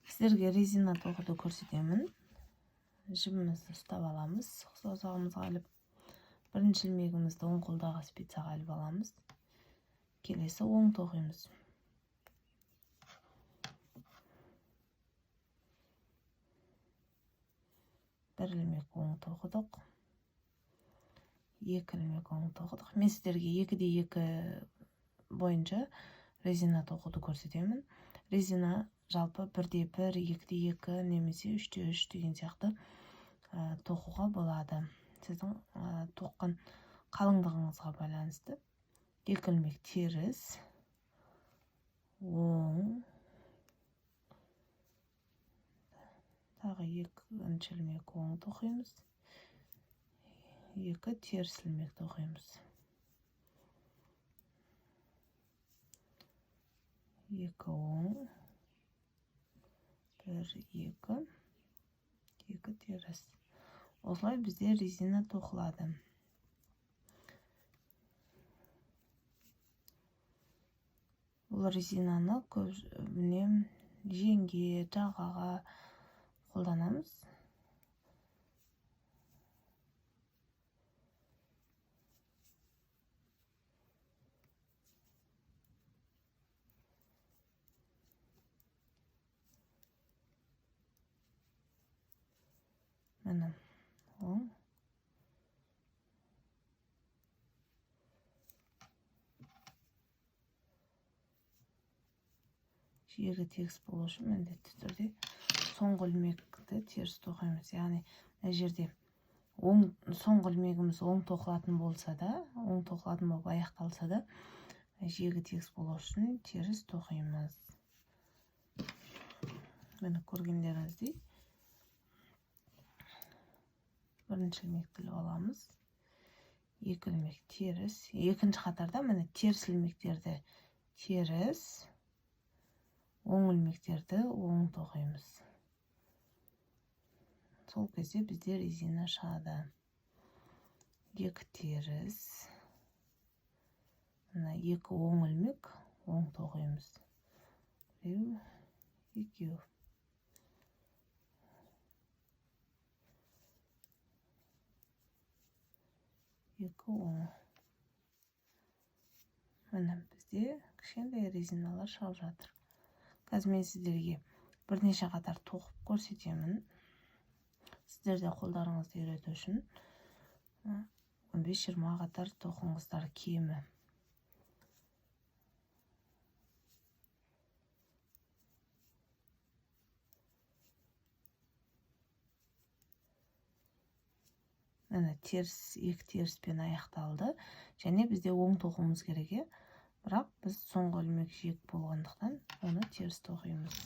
Сіздерге резина тоқуды көрсетемін. Жібімізді ұстап аламыз. Саусағымызға іліп, бірінші ilmегімізді оң қолдағы спицаға іліп аламыз. Келесі оң тоқимыз. Бір ilmek оң тоқыдық. Екі ilmek оң тоқыдық. Мен сіздерге 2-2 бойынша резина тоқуды көрсетемін. Резина жалпы 1-1, 2-2 немесе 3-3 деген сияқты тоқуға болады. Сіздің тоққан қалыңдығыңызға байланысты. 2 ilmek теріс, оң, тағы 2 ilmek оң тоқимыз. 2 теріс ilmek тоқимыз. 2 оң, 1-2, 2 теріс. Осылай бізде резина тоқылады. Бұл резинаны көбіне жеңге, жағаға қолданамыз. Міне, оң. Жиегі тегіс болу үшін міндетті түрде соңғы ilmekті теріс тоқимыз. Яғни мына жерде соңғы ilmегіміз оң тоқылатын болса да, оң тоқылатын болып аяқталса да, жиегі тегіс болу үшін теріс тоқимыз. Міне көргендеріңіздей бірінші ilmekті іліп аламыз. 2 ilmek теріс. Екінші қатарда міне теріс ilmekтерді теріс, оң ilmekтерді оң тоқимыз. Сол кезде бізде резина шығады. 2 теріс, 2 оң ilmek оң тоқимыз. 1, 2. 2 оң. Міне бізде кішкентай резиналар шығып жатыр. Қазір мен сіздерге бірнеше қатар тоқып көрсетемін. Сіздерде қолдарыңызды үйрету үшін 15-20 қатар тоқыңыздар кемі. Міне теріс, 2 теріспен аяқталды. Және бізде оң тоқуымыз керек. Бірақ біз соңғы ilmek жиек болғандықтан оны теріс тоқимыз.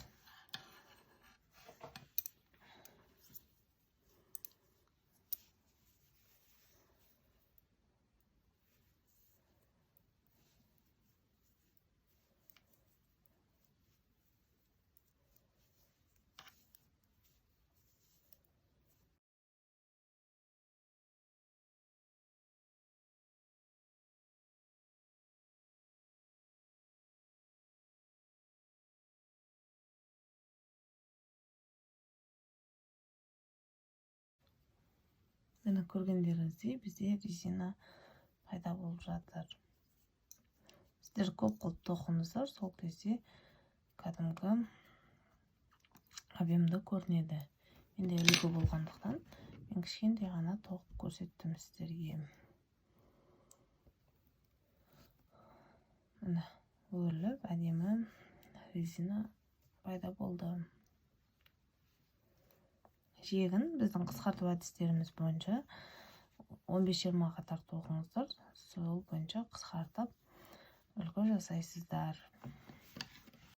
Мені көргендеріңіздей бізде резина пайда болып жатыр. Сіздер көп қылып тоқыңыздар, сол кезде кәдімгі объемді көрінеді. Менде үлгі болғандықтан мен кішкентай ғана тоқып көрсеттім сіздерге. Міне өріліп әдемі резина пайда болды. Жиегін біздің қысқарту әдістеріміз бойынша 15-20 қатар тоқыңыздар, сол бойынша қысқартып үлгі жасайсыздар.